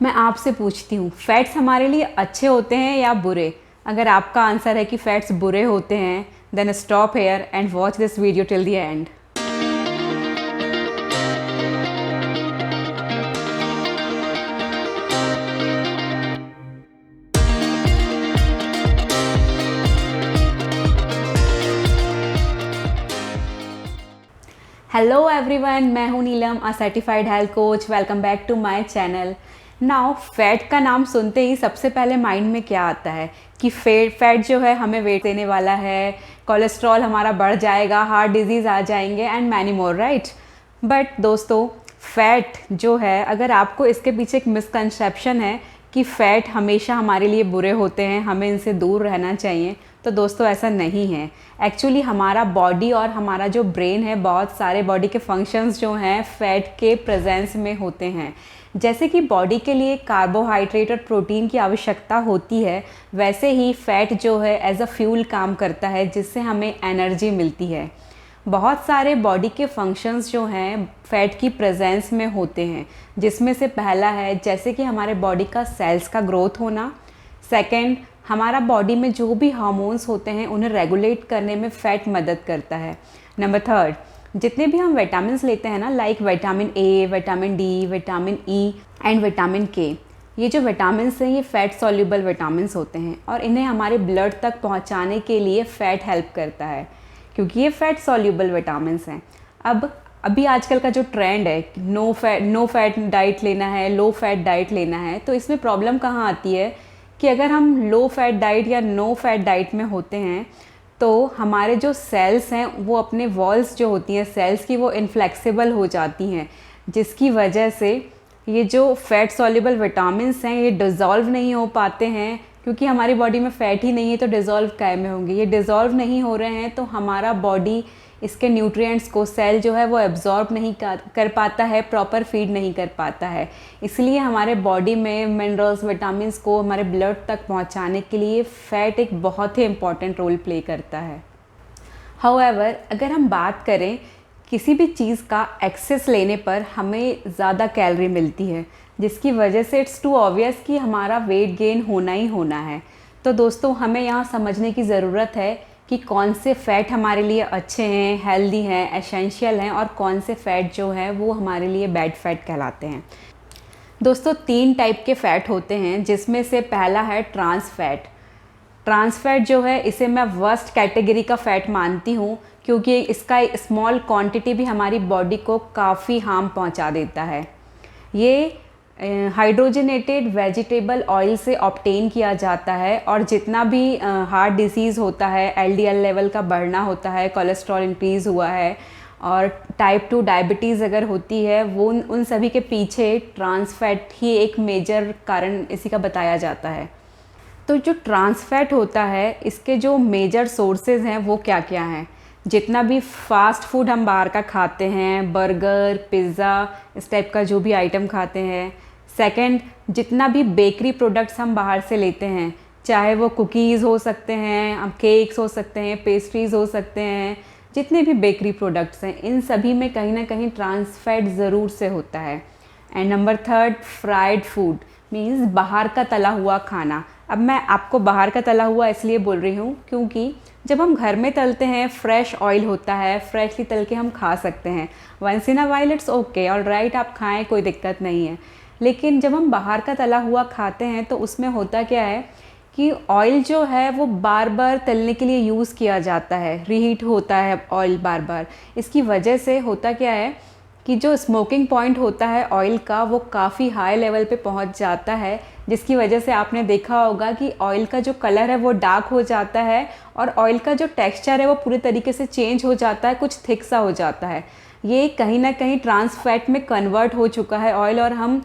मैं आपसे पूछती हूँ, फैट्स हमारे लिए अच्छे होते हैं या बुरे? अगर आपका आंसर है कि फैट्स बुरे होते हैं, then stop here and watch this video till the end. Hello everyone, मैं हूँ Neelam, a certified health coach. Welcome back to my channel. Now fat का नाम सुनते ही सबसे पहले माइंड में क्या आता है कि फैट जो है हमें वेट देने वाला है, कोलेस्ट्रॉल हमारा बढ़ जाएगा, हार्ट डिजीज़ आ जाएंगे and many more, right. But दोस्तों, फैट जो है, अगर आपको इसके पीछे एक मिसकंसेप्शन है कि फ़ैट हमेशा हमारे लिए बुरे होते हैं, हमें इनसे दूर रहना चाहिए, तो दोस्तों ऐसा नहीं है। एक्चुअली हमारा बॉडी और हमारा जो ब्रेन है, बहुत सारे बॉडी के फंक्शंस जो हैं फ़ैट के प्रेजेंस में होते हैं। जैसे कि बॉडी के लिए कार्बोहाइड्रेट और प्रोटीन की आवश्यकता होती है, वैसे ही फ़ैट जो है एज अ फ्यूल काम करता है, जिससे हमें एनर्जी मिलती है। बहुत सारे बॉडी के फंक्शंस जो हैं फ़ैट की प्रेजेंस में होते हैं, जिसमें से पहला है जैसे कि हमारे बॉडी का सेल्स का ग्रोथ होना। सेकंड, हमारा बॉडी में जो भी हार्मोन्स होते हैं उन्हें रेगुलेट करने में फ़ैट मदद करता है। नंबर थर्ड, जितने भी हम विटामिन्स लेते हैं ना, like vitamin A, vitamin D, vitamin E and vitamin के, ये जो विटामिन्स हैं ये फ़ैट सॉल्युबल विटामिन्स होते हैं और इन्हें हमारे ब्लड तक पहुंचाने के लिए फ़ैट हेल्प करता है, क्योंकि ये फ़ैट सॉल्युबल विटामिन्स हैं। अभी आजकल का जो ट्रेंड है, नो फैट डाइट लेना है, लो फैट डाइट लेना है, तो इसमें प्रॉब्लम कहाँ आती है कि अगर हम लो फैट डाइट या नो फैट डाइट में होते हैं तो हमारे जो सेल्स हैं वो अपने वॉल्स जो होती हैं सेल्स की, वो इनफ्लेक्सिबल हो जाती हैं, जिसकी वजह से ये जो फैट सॉल्युबल विटामिन्स हैं ये डिज़ोल्व नहीं हो पाते हैं, क्योंकि हमारी बॉडी में फ़ैट ही नहीं है तो डिज़ोल्व काय में होंगे। ये डिज़ोल्व नहीं हो रहे हैं तो हमारा बॉडी इसके न्यूट्रिएंट्स को, सेल जो है वो एब्जॉर्ब नहीं कर पाता है, प्रॉपर फीड नहीं कर पाता है। इसलिए हमारे बॉडी में मिनरल्स, विटामिन्स को हमारे ब्लड तक पहुंचाने के लिए फ़ैट एक बहुत ही इम्पॉर्टेंट रोल प्ले करता है। हाउएवर, अगर हम बात करें किसी भी चीज़ का एक्सेस लेने पर हमें ज़्यादा कैलोरी मिलती है, जिसकी वजह से इट्स टू ऑब्वियस कि हमारा वेट गेन होना ही होना है। तो दोस्तों, हमें यहाँ समझने की ज़रूरत है कि कौन से फ़ैट हमारे लिए अच्छे हैं, हेल्दी हैं, एसेंशियल हैं, और कौन से फ़ैट जो हैं वो हमारे लिए बैड फ़ैट कहलाते हैं। दोस्तों, 3 टाइप के फ़ैट होते हैं, जिसमें से पहला है ट्रांस फैट। ट्रांस फैट जो है इसे मैं वर्स्ट कैटेगरी का फ़ैट मानती हूँ, क्योंकि इसका स्मॉल क्वांटिटी भी हमारी बॉडी को काफ़ी हार्म पहुँचा देता है। ये हाइड्रोजनेटेड वेजिटेबल ऑयल से ऑब्टेन किया जाता है, और जितना भी हार्ट डिसीज़ होता है, एलडीएल लेवल का बढ़ना होता है, कोलेस्ट्रॉल इंक्रीज़ हुआ है और टाइप 2 डायबिटीज़ अगर होती है, वो उन सभी के पीछे ट्रांस फैट ही एक मेजर कारण इसी का बताया जाता है। तो जो ट्रांस फैट होता है, इसके जो मेजर सोर्सेज हैं वो क्या क्या हैं? जितना भी फास्ट फूड हम बाहर का खाते हैं, बर्गर, पिज़्ज़ा, इस टाइप का जो भी आइटम खाते हैं। सेकंड, जितना भी बेकरी प्रोडक्ट्स हम बाहर से लेते हैं, चाहे वो कुकीज़ हो सकते हैं, केक्स हो सकते हैं, पेस्ट्रीज़ हो सकते हैं, जितने भी बेकरी प्रोडक्ट्स हैं, इन सभी में कहीं ना कहीं ट्रांस फैट ज़रूर से होता है। And number third, fried food means बाहर का तला हुआ खाना। अब मैं आपको बाहर का तला हुआ इसलिए बोल रही हूँ क्योंकि जब हम घर में तलते हैं, फ्रेश ऑयल होता है, फ्रेशली तल के हम खा सकते हैं। Once in a while it's okay, all right, आप खाएं, कोई दिक्कत नहीं है। लेकिन जब हम बाहर का तला हुआ खाते हैं तो उसमें होता क्या है कि ऑयल जो है वो बार बार तलने के लिए यूज़ किया जाता है, रीहीट होता है ऑयल बार बार। इसकी वजह से होता क्या है कि जो स्मोकिंग पॉइंट होता है ऑयल का, वो काफ़ी हाई लेवल पे पहुंच जाता है, जिसकी वजह से आपने देखा होगा कि ऑयल का जो कलर है वो डार्क हो जाता है और ऑयल का जो टेक्सचर है वो पूरी तरीके से चेंज हो जाता है, कुछ थिक सा हो जाता है। ये कहीं ना कहीं ट्रांस फैट में कन्वर्ट हो चुका है ऑयल, और हम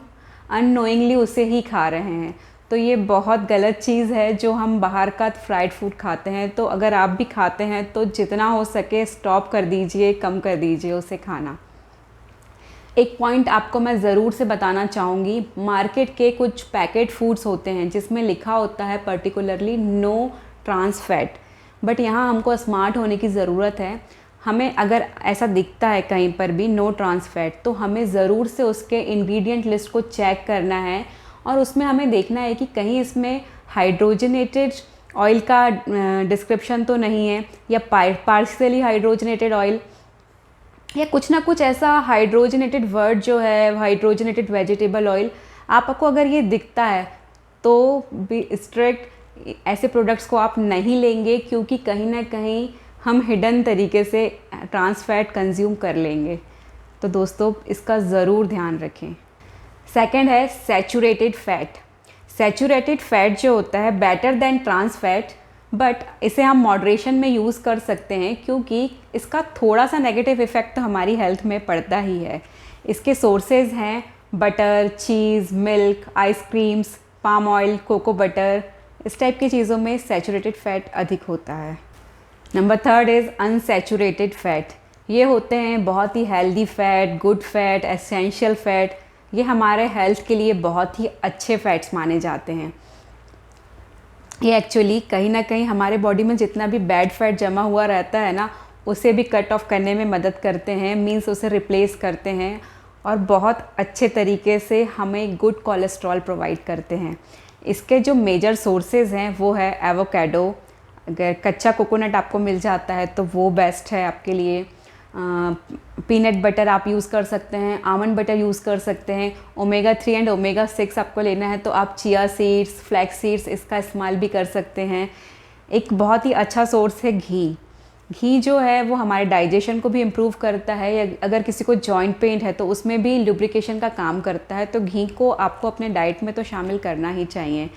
अननोइंगली उसे ही खा रहे हैं। तो ये बहुत गलत चीज़ है जो हम बाहर का फ्राइड फूड खाते हैं। तो अगर आप भी खाते हैं तो जितना हो सके स्टॉप कर दीजिए, कम कर दीजिए उसे खाना। एक पॉइंट आपको मैं ज़रूर से बताना चाहूँगी, मार्केट के कुछ पैकेट फूड्स होते हैं जिसमें लिखा होता है particularly no trans fat, but यहाँ हमको स्मार्ट होने की ज़रूरत है। हमें अगर ऐसा दिखता है कहीं पर भी नो ट्रांस फैट, तो हमें ज़रूर से उसके इंग्रेडिएंट लिस्ट को चेक करना है और उसमें हमें देखना है कि कहीं इसमें हाइड्रोजनेटेड ऑयल का डिस्क्रिप्शन तो नहीं है, या पार्शियली हाइड्रोजनेटेड ऑयल, या कुछ ना कुछ ऐसा हाइड्रोजनेटेड वर्ड जो है, हाइड्रोजनेटेड वेजिटेबल ऑयल। आपको अगर ये दिखता है तो भी स्ट्रिक्ट ऐसे प्रोडक्ट्स को आप नहीं लेंगे, क्योंकि कहीं ना कहीं हम हिडन तरीके से ट्रांस फैट कंज्यूम कर लेंगे। तो दोस्तों इसका ज़रूर ध्यान रखें। सेकंड है सैचुरेटेड फैट। सैचुरेटेड फैट जो होता है better than trans fat, but इसे हम मॉडरेशन में यूज़ कर सकते हैं, क्योंकि इसका थोड़ा सा नेगेटिव इफ़ेक्ट तो हमारी हेल्थ में पड़ता ही है। इसके सोर्सेज हैं butter, cheese, milk, ice-creams, palm oil, cocoa butter, इस टाइप की चीज़ों में सैचुरेटेड फैट अधिक होता है। Number third is unsaturated fat. ये होते हैं बहुत ही healthy fat, good fat, essential fat. ये हमारे हेल्थ के लिए बहुत ही अच्छे फैट्स माने जाते हैं। ये एक्चुअली कहीं ना कहीं हमारे बॉडी में जितना भी बैड फैट जमा हुआ रहता है ना, उसे भी कट ऑफ करने में मदद करते हैं, मीन्स उसे रिप्लेस करते हैं, और बहुत अच्छे तरीके से हमें गुड कोलेस्ट्रॉल प्रोवाइड करते हैं। इसके जो मेजर सोर्सेज हैं वो है एवोकाडो। अगर कच्चा कोकोनट आपको मिल जाता है तो वो बेस्ट है आपके लिए। पीनट बटर आप यूज़ कर सकते हैं, आमंड बटर यूज़ कर सकते हैं। ओमेगा 3 एंड ओमेगा 6 आपको लेना है तो आप चिया सीड्स, फ्लैक्स सीड्स इसका इस्तेमाल भी कर सकते हैं। एक बहुत ही अच्छा सोर्स है घी। घी जो है वो हमारे डाइजेशन को भी इम्प्रूव करता है, या अगर किसी को जॉइंट पेन है तो उसमें भी लुब्रिकेशन का काम करता है। तो घी को आपको अपने डाइट में तो शामिल करना ही चाहिए।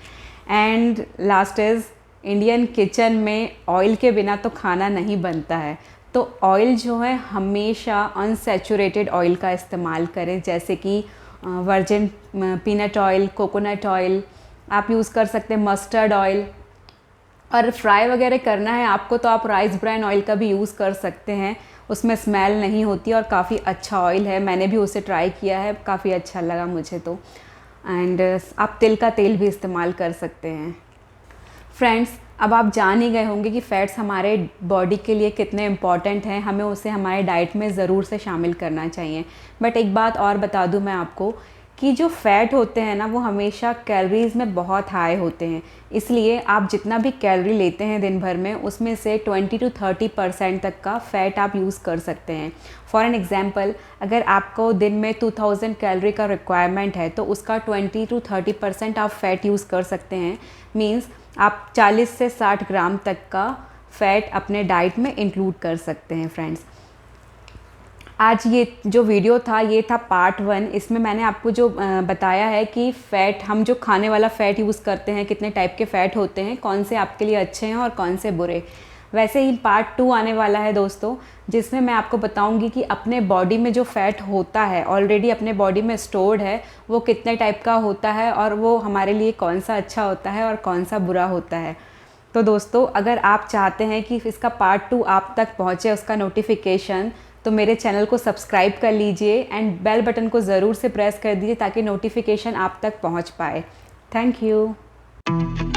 And last is Indian kitchen में ऑयल के बिना तो खाना नहीं बनता है, तो ऑयल जो है हमेशा अनसैचुरेटेड ऑयल का इस्तेमाल करें, जैसे कि virgin peanut oil, coconut oil आप यूज़ कर सकते हैं, मस्टर्ड ऑयल। और फ्राई वगैरह करना है आपको तो आप राइस ब्रान ऑयल का भी यूज़ कर सकते हैं, उसमें स्मेल नहीं होती और काफ़ी अच्छा ऑयल है। मैंने भी उसे ट्राई किया है, काफ़ी अच्छा लगा मुझे तो। एंड आप तिल का तेल भी इस्तेमाल कर सकते हैं। फ्रेंड्स, अब आप जान ही गए होंगे कि फ़ैट्स हमारे बॉडी के लिए कितने इम्पॉर्टेंट हैं, हमें उसे हमारे डाइट में ज़रूर से शामिल करना चाहिए। बट एक बात और बता दूं मैं आपको कि जो फ़ैट होते हैं ना वो हमेशा कैलोरीज़ में बहुत हाई होते हैं, इसलिए आप जितना भी कैलोरी लेते हैं दिन भर में उसमें से 20 to 30% तक का फ़ैट आप यूज़ कर सकते हैं। फॉर एन एग्ज़ाम्पल, अगर आपको दिन में 2000 कैलोरी का रिक्वायरमेंट है तो उसका 20 to 30% आप फ़ैट यूज़ कर सकते हैं। मीन्स आप 40 से 60 ग्राम तक का फ़ैट अपने डाइट में इंक्लूड कर सकते हैं। फ्रेंड्स, आज ये जो वीडियो था ये था पार्ट 1। इसमें मैंने आपको जो बताया है कि फ़ैट, हम जो खाने वाला फ़ैट यूज़ करते हैं, कितने टाइप के फ़ैट होते हैं, कौन से आपके लिए अच्छे हैं और कौन से बुरे। वैसे ही पार्ट 2 आने वाला है दोस्तों, जिसमें मैं आपको बताऊंगी कि अपने बॉडी में जो फ़ैट होता है, ऑलरेडी अपने बॉडी में स्टोर्ड है, वो कितने टाइप का होता है और वो हमारे लिए कौन सा अच्छा होता है और कौन सा बुरा होता है। तो दोस्तों, अगर आप चाहते हैं कि इसका पार्ट 2 आप तक पहुँचे, उसका नोटिफिकेशन, तो मेरे चैनल को सब्सक्राइब कर लीजिए एंड बेल बटन को ज़रूर से प्रेस कर दीजिए ताकि नोटिफिकेशन आप तक पहुंच पाए। Thank you.